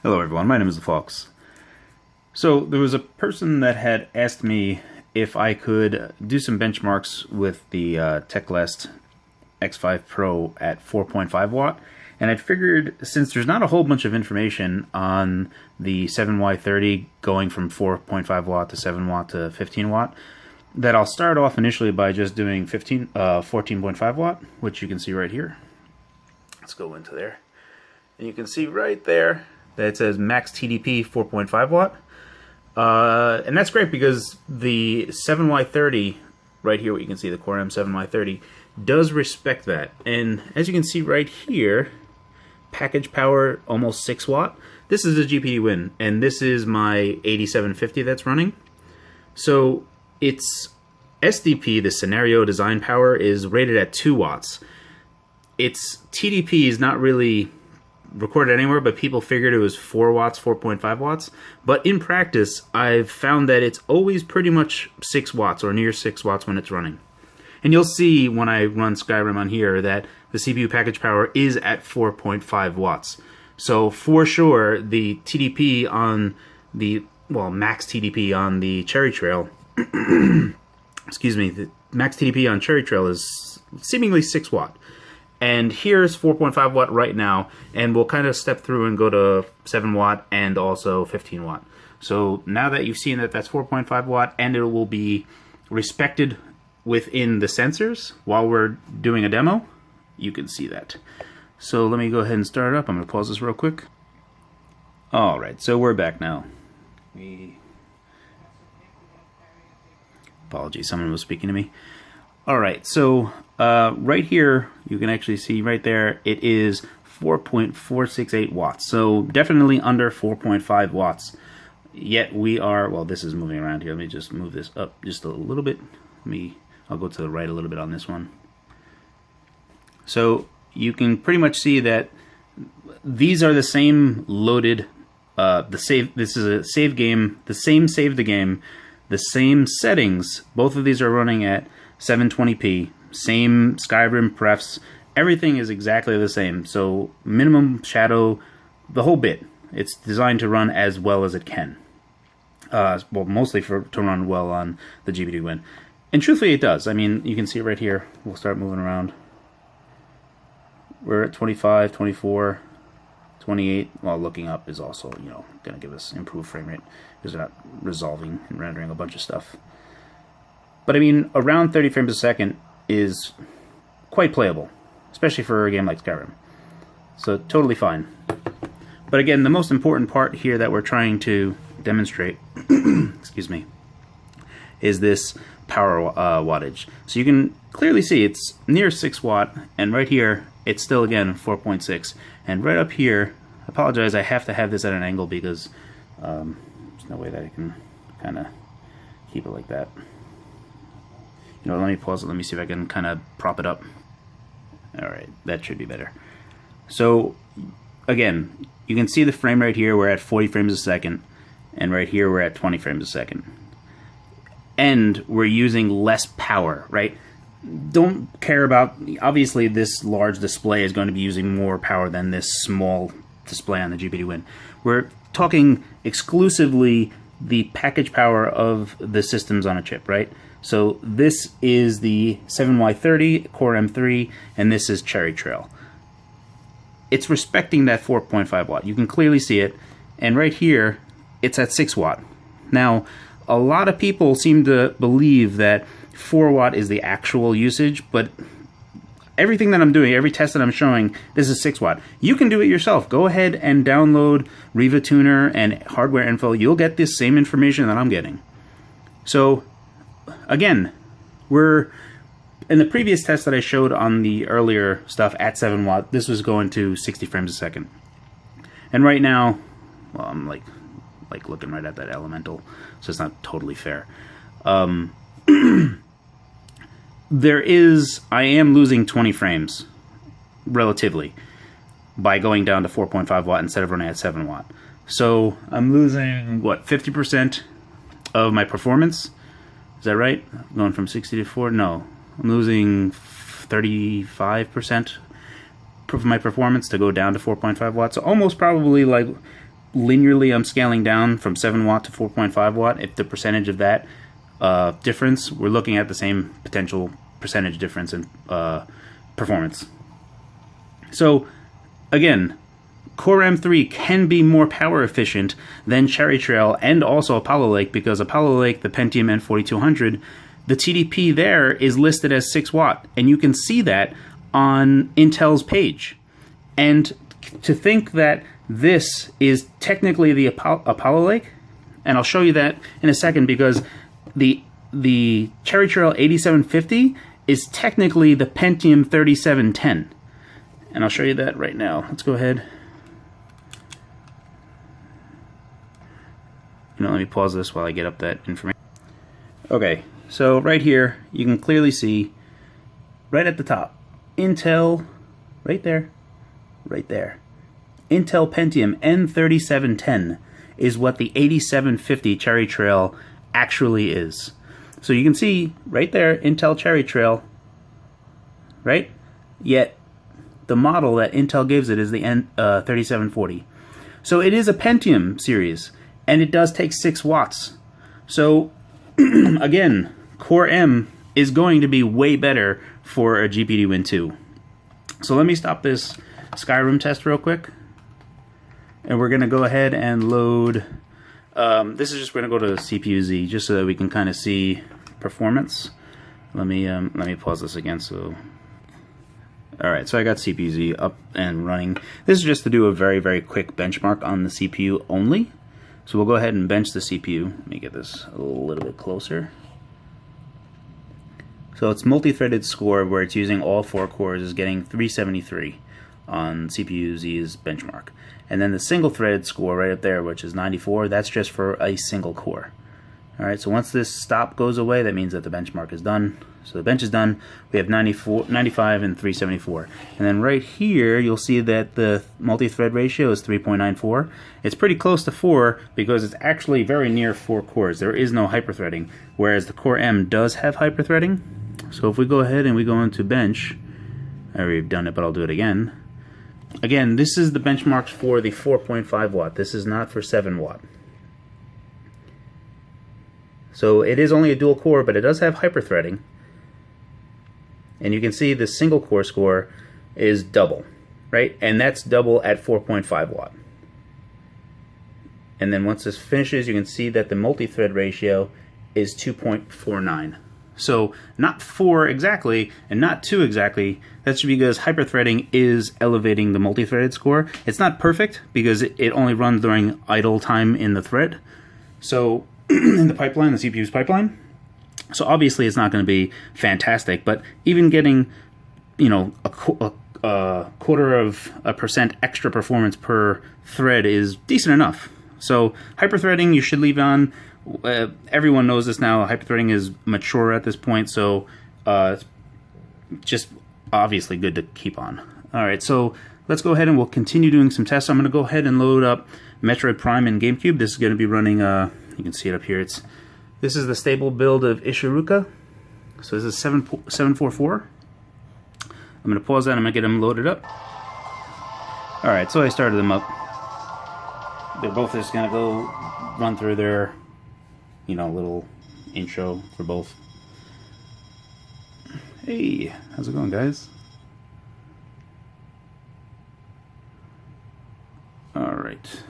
Hello everyone, my name is The Fox. So there was a person that had asked me if I could do some benchmarks with the Teclast X5 Pro at 4.5 watt, and I'd figured since there's not a whole bunch of information on the 7Y30 going from 4.5 watt to 7 watt to 15 watt, that I'll start off initially by just doing 14.5 watt, which you can see right here. Let's go into there. And you can see right there that it says max TDP 4.5 watt. And that's great because the 7Y30, right here, what you can see, the Core M7Y30, does respect that. And as you can see right here, package power almost 6 watt. This is a GPD win, and this is my 8750 that's running. So its SDP, the scenario design power, is rated at 2 watts. Its TDP is not really recorded anywhere, but people figured it was 4 watts, 4.5 watts. But in practice, I've found that it's always pretty much 6 watts or near 6 watts when it's running. And you'll see when I run Skyrim on here that the CPU package power is at 4.5 watts. So for sure, the TDP on the, well, max TDP on the Cherry Trail, excuse me, the max TDP on Cherry Trail is seemingly 6 watt. And here's 4.5 watt right now, and we'll kind of step through and go to 7 watt and also 15 watt. So now that you've seen that that's 4.5 watt and it will be respected within the sensors while we're doing a demo, you can see that. So let me go ahead and start it up. I'm going to pause this real quick. Alright, so we're back now. Apologies, someone was speaking to me. Alright, so right here, you can actually see right there, it is 4.468 watts. So definitely under 4.5 watts. Yet we are, well, this is moving around here. Let me just move this up just a little bit. I'll go to the right a little bit on this one. So you can pretty much see that these are the same loaded, this is a save game, the same save the game, the same settings. Both of these are running at 720p, same Skyrim prefs, everything is exactly the same. So minimum shadow, the whole bit. It's designed to run as well as it can. Well, mostly to run well on the GPD win. And truthfully it does. I mean, you can see it right here. We'll start moving around. We're at 25, 24, 28. Well, looking up is also, you know, going to give us improved frame rate because they're not resolving and rendering a bunch of stuff. But I mean, around 30 frames a second is quite playable, especially for a game like Skyrim. So totally fine. But again, the most important part here that we're trying to demonstrate, excuse me, is this power wattage. So you can clearly see it's near 6 watt, and right here it's still again 4.6. And right up here, I apologize, I have to have this at an angle because there's no way that I can kind of keep it like that. You know, let me pause it. Let me see if I can kind of prop it up. Alright, that should be better. So, again, you can see the frame rate here. We're at 40 frames a second. And right here, we're at 20 frames a second. And we're using less power, right? Don't care about... Obviously, this large display is going to be using more power than this small display on the GPD win. We're talking exclusively the package power of the systems on a chip, right? So this is the 7Y30 Core M3, and this is Cherry Trail. It's respecting that 4.5 watt. You can clearly see it, and right here, it's at 6 watt. Now, a lot of people seem to believe that 4 watt is the actual usage, but everything that I'm doing, every test that I'm showing, this is 6 watt. You can do it yourself. Go ahead and download Riva Tuner and hardware info. You'll get this same information that I'm getting. So, again, we're in the previous test that I showed on the earlier stuff at 7 watt, this was going to 60 frames a second. And right now, well, I'm like looking right at that elemental, so it's not totally fair. I am losing 20 frames, relatively, by going down to 4.5 watt instead of running at 7 watt. So I'm losing, what, 50% of my performance? Is that right? Going from 60 to 4? No. I'm losing 35% of my performance to go down to 4.5 watts. So almost probably like linearly I'm scaling down from 7 watt to 4.5 watt, if the percentage of that difference, we're looking at the same potential percentage difference in performance. So again, Core M3 can be more power efficient than Cherry Trail and also Apollo Lake, because Apollo Lake, the Pentium N4200, the TDP there is listed as 6 watt, and you can see that on Intel's page. And to think that this is technically the Apollo Lake, and I'll show you that in a second, because the Cherry Trail 8750 is technically the Pentium 3710. And I'll show you that right now. Let's go ahead. Let me pause this while I get up that information. Okay, so right here, you can clearly see, right at the top, Intel, right there, Intel Pentium N3710 is what the 8750 Cherry Trail actually is. So you can see, right there, Intel Cherry Trail, right? Yet, the model that Intel gives it is the N3740. So it is a Pentium series, and it does take 6 watts. So, again, Core M is going to be way better for a GPD Win 2. So let me stop this Skyrim test real quick. And we're going to go ahead and load... this is just going to go to CPU-Z, just so that we can kind of see performance. Let me pause this again. So, alright, so I got CPU-Z up and running. This is just to do a very, very quick benchmark on the CPU only. So we'll go ahead and bench the CPU. Let me get this a little bit closer. So it's multi-threaded score where it's using all 4 cores is getting 373 on CPU-Z's benchmark. And then the single-threaded score right up there, which is 94, that's just for a single core. Alright, so once this stop goes away, that means that the benchmark is done. So the bench is done. We have 94, 95 and 374. And then right here, you'll see that the multi-thread ratio is 3.94. It's pretty close to 4 because it's actually very near 4 cores. There is no hyperthreading, whereas the Core M does have hyperthreading. So if we go ahead and we go into bench, I already done it, but I'll do it again. Again, this is the benchmarks for the 4.5 watt. This is not for 7 watt. So it is only a dual core, but it does have hyperthreading. And you can see the single core score is double, right? And that's double at 4.5 watt. And then once this finishes, you can see that the multi-thread ratio is 2.49. So not 4 exactly and not 2 exactly. That's because hyperthreading is elevating the multi-threaded score. It's not perfect because it only runs during idle time in the thread. So in the pipeline, the CPU's pipeline. So obviously it's not going to be fantastic, but even getting, you know, a quarter of a percent extra performance per thread is decent enough. So hyperthreading you should leave on. Everyone knows this now. Hyperthreading is mature at this point, so it's just obviously good to keep on. All right, so let's go ahead and we'll continue doing some tests. I'm going to go ahead and load up Metroid Prime and GameCube. This is going to be running, you can see it up here. This is the stable build of Ishiruka. So this is 744. I'm going to pause that. I'm going to get them loaded up. All right, so I started them up. They're both just going to go run through their, you know, little intro for both. Hey, how's it going, guys? All right.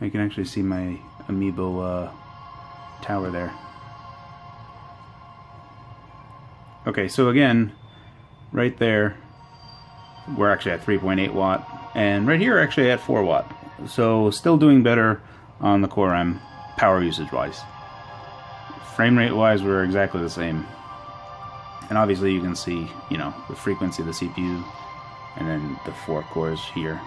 I can actually see my Amiibo tower there. Okay, so again, right there, we're actually at 3.8 watt, and right here, we're actually at 4 watt. So still doing better on the Core M, power usage wise. Frame rate wise, we're exactly the same. And obviously, you can see, you know, the frequency of the CPU, and then the 4 cores here.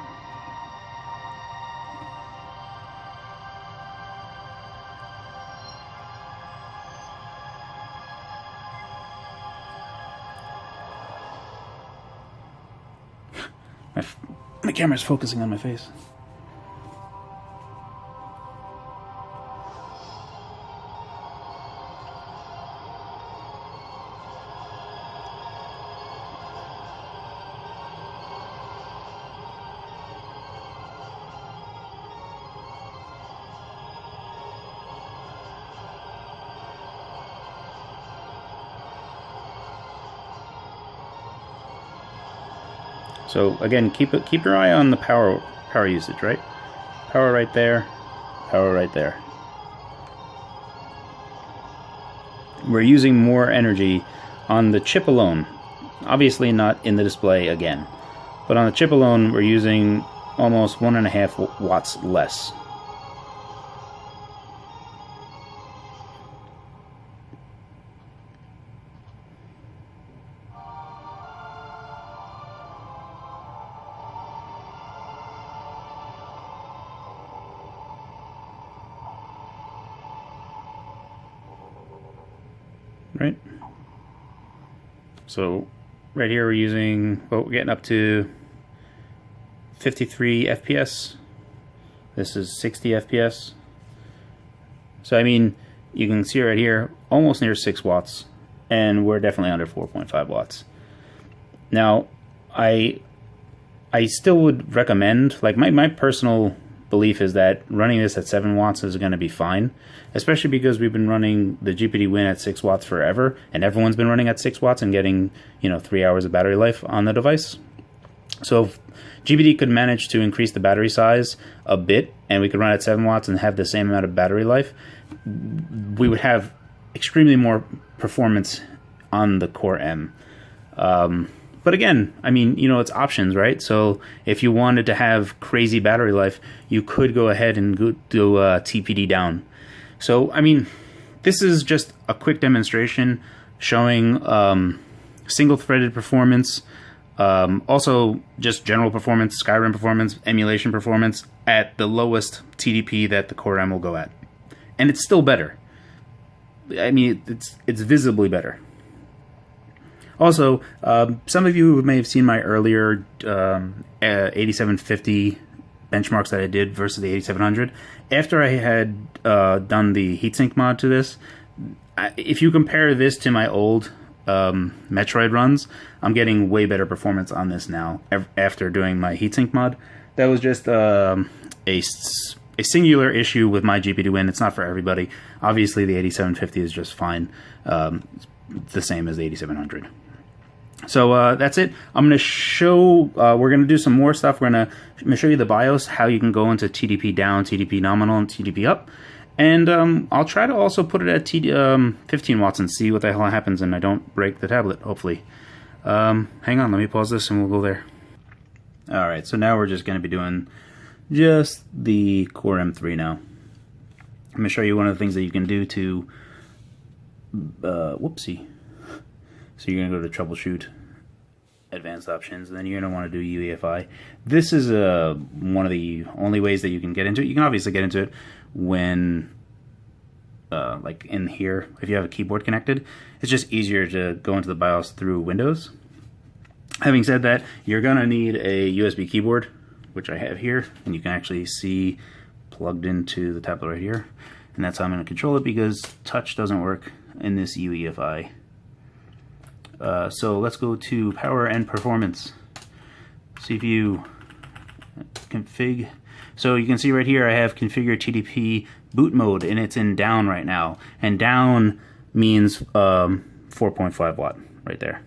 My camera's focusing on my face. So again, keep your eye on the power usage, right? Power right there, power right there. We're using more energy on the chip alone. Obviously not in the display again, but on the chip alone, we're using almost 1.5 watts less. Right? So right here we're using, well, we're getting up to 53 FPS. This is 60 FPS. So I mean, you can see right here, almost near 6 watts, and we're definitely under 4.5 watts. Now, I still would recommend, like my personal belief is that running this at 7 watts is going to be fine, especially because we've been running the GPD Win at 6 watts forever, and everyone's been running at 6 watts and getting, 3 hours of battery life on the device. So if GPD could manage to increase the battery size a bit, and we could run at 7 watts and have the same amount of battery life, we would have extremely more performance on the Core M. But again, I mean, it's options, right? So if you wanted to have crazy battery life, you could go ahead and do TDP-Down. So, I mean, this is just a quick demonstration showing single-threaded performance, also just general performance, Skyrim performance, emulation performance at the lowest TDP that the Core M will go at. And it's still better. I mean, it's visibly better. Also, some of you may have seen my earlier 8750 benchmarks that I did versus the 8700. After I had done the heatsink mod to this, if you compare this to my old Metroid runs, I'm getting way better performance on this now after doing my heatsink mod. That was just a singular issue with my GPD Win. It's not for everybody. Obviously, the 8750 is just fine. It's the same as the 8700. So that's it. I'm going to show, we're going to do some more stuff. I'm going to show you the BIOS, how you can go into TDP-Down, TDP-nominal, and TDP-up. And I'll try to also put it at 15 watts and see what the hell happens and I don't break the tablet, hopefully. Hang on, let me pause this and we'll go there. Alright, so now we're just going to be doing just the Core M3 now. I'm going to show you one of the things that you can do to, whoopsie. So you're going to go to Troubleshoot, Advanced Options, and then you're going to want to do UEFI. This is one of the only ways that you can get into it. You can obviously get into it when, like in here, if you have a keyboard connected. It's just easier to go into the BIOS through Windows. Having said that, you're going to need a USB keyboard, which I have here, and you can actually see plugged into the tablet right here. And that's how I'm going to control it because touch doesn't work in this UEFI. So let's go to Power and Performance. CPU config. So you can see right here I have configured TDP boot mode and it's in down right now. And down means 4.5 watt right there.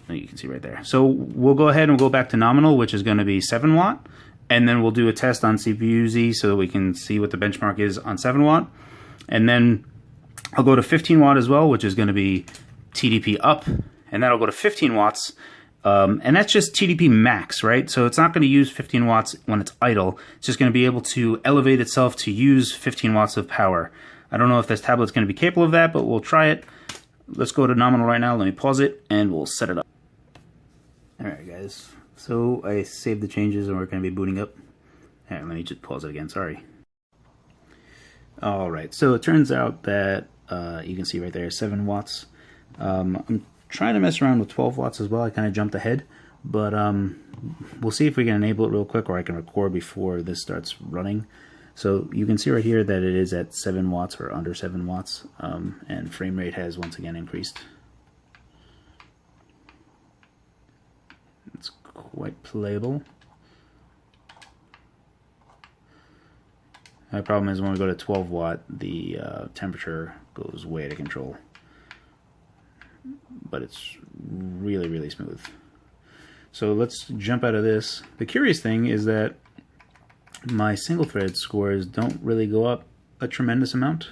You can see right there. So we'll go ahead and we'll go back to nominal, which is going to be 7 watt. And then we'll do a test on CPU-Z so that we can see what the benchmark is on 7 watt. And then I'll go to 15 watt as well, which is going to be TDP-up, and that'll go to 15 watts, and that's just TDP max, right? So it's not going to use 15 watts when it's idle. It's just going to be able to elevate itself to use 15 watts of power. I don't know if this tablet's going to be capable of that, but we'll try it. Let's go to nominal right now. Let me pause it, and we'll set it up. Alright, guys. So I saved the changes, and we're going to be booting up. Alright, let me just pause it again. Sorry. Alright, so it turns out that you can see right there, 7 watts. I'm trying to mess around with 12 watts as well. I kind of jumped ahead, but we'll see if we can enable it real quick, or I can record before this starts running. So you can see right here that it is at 7 watts or under 7 watts, and frame rate has once again increased. It's quite playable. The problem is when we go to 12 watt, the temperature goes way out of control. But it's really, really smooth. So let's jump out of this. The curious thing is that my single-threaded scores don't really go up a tremendous amount.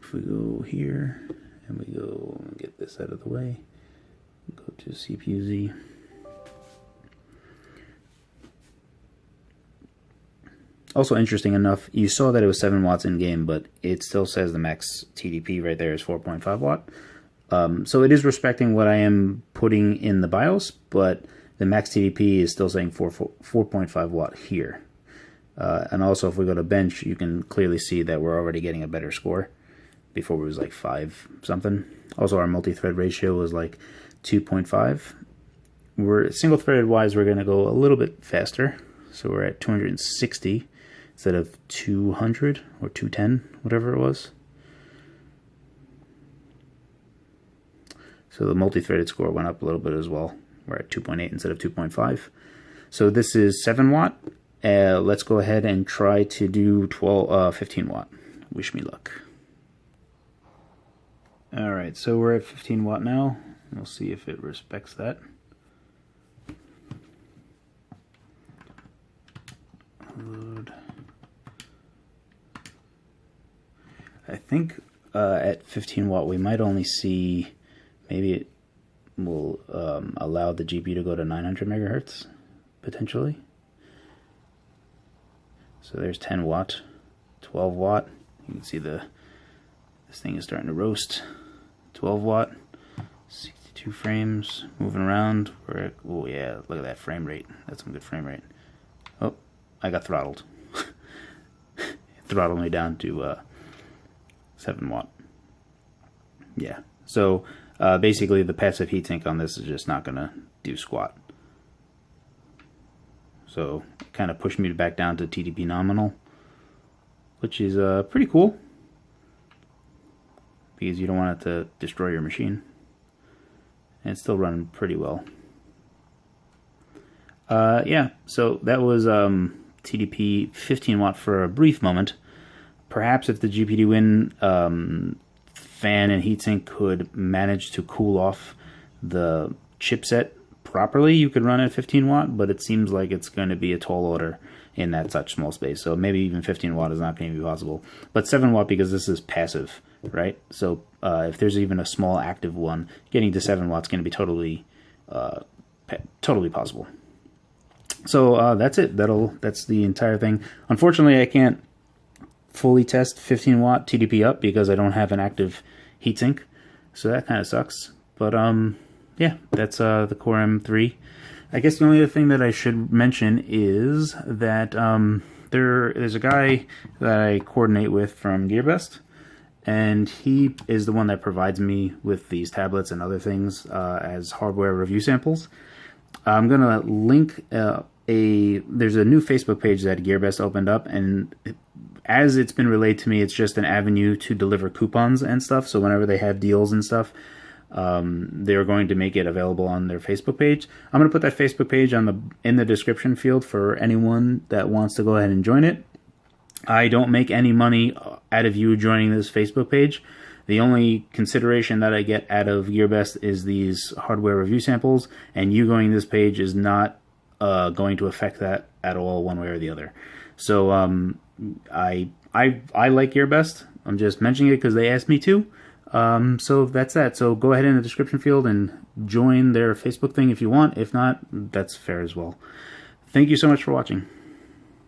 If we go here and we go get this out of the way, go to CPU-Z. Also interesting enough, you saw that it was 7 watts in game, but it still says the max TDP right there is 4.5 watt. So it is respecting what I am putting in the BIOS, but the max TDP is still saying 4.5 watt here. And also if we go to bench, you can clearly see that we're already getting a better score. Before it was like 5 something. Also our multi-thread ratio was like 2.5. We're single-threaded wise, we're going to go a little bit faster. So we're at 260 instead of 200 or 210, whatever it was. So the multi-threaded score went up a little bit as well. We're at 2.8 instead of 2.5. So this is 7 watt. Let's go ahead and try to do 15 watt. Wish me luck. Alright, so we're at 15 watt now. We'll see if it respects that. Load. I think at 15 watt we might only see, maybe it will allow the GPU to go to 900 megahertz potentially. So there's 10 watt, 12 watt. You can see this thing is starting to roast. 12 watt, 62 frames, moving around. Oh yeah, look at that frame rate. That's some good frame rate. Oh, I got throttled. It throttled me down to 7 watt. Yeah, so basically the passive heatsink on this is just not gonna do squat. So it kind of pushed me back down to TDP-nominal, which is pretty cool, because you don't want it to destroy your machine. And it's still running pretty well. Yeah, so that was TDP 15 watt for a brief moment. Perhaps if the GPD Win fan and heatsink could manage to cool off the chipset properly, you could run at 15 watt, but it seems like it's going to be a tall order in that such small space. So maybe even 15 watt is not going to be possible. But 7 watt, because this is passive, right? So if there's even a small active one, getting to 7 watts is going to be totally possible. So that's it. That's the entire thing. Unfortunately, I can't fully test 15 watt TDP-up because I don't have an active heatsink. So that kind of sucks. But yeah, that's the Core M3. I guess the only other thing that I should mention is that there's a guy that I coordinate with from GearBest, and he is the one that provides me with these tablets and other things as hardware review samples. I'm going to link there's a new Facebook page that GearBest opened up, and as it's been relayed to me, it's just an avenue to deliver coupons and stuff. So whenever they have deals and stuff, they're going to make it available on their Facebook page. I'm going to put that Facebook page in the description field for anyone that wants to go ahead and join it. I don't make any money out of you joining this Facebook page. The only consideration that I get out of GearBest is these hardware review samples, and you going to this page is not going to affect that at all, one way or the other. So I like GearBest. I'm just mentioning it because they asked me to. So that's that. So go ahead in the description field and join their Facebook thing if you want. If not, that's fair as well. Thank you so much for watching.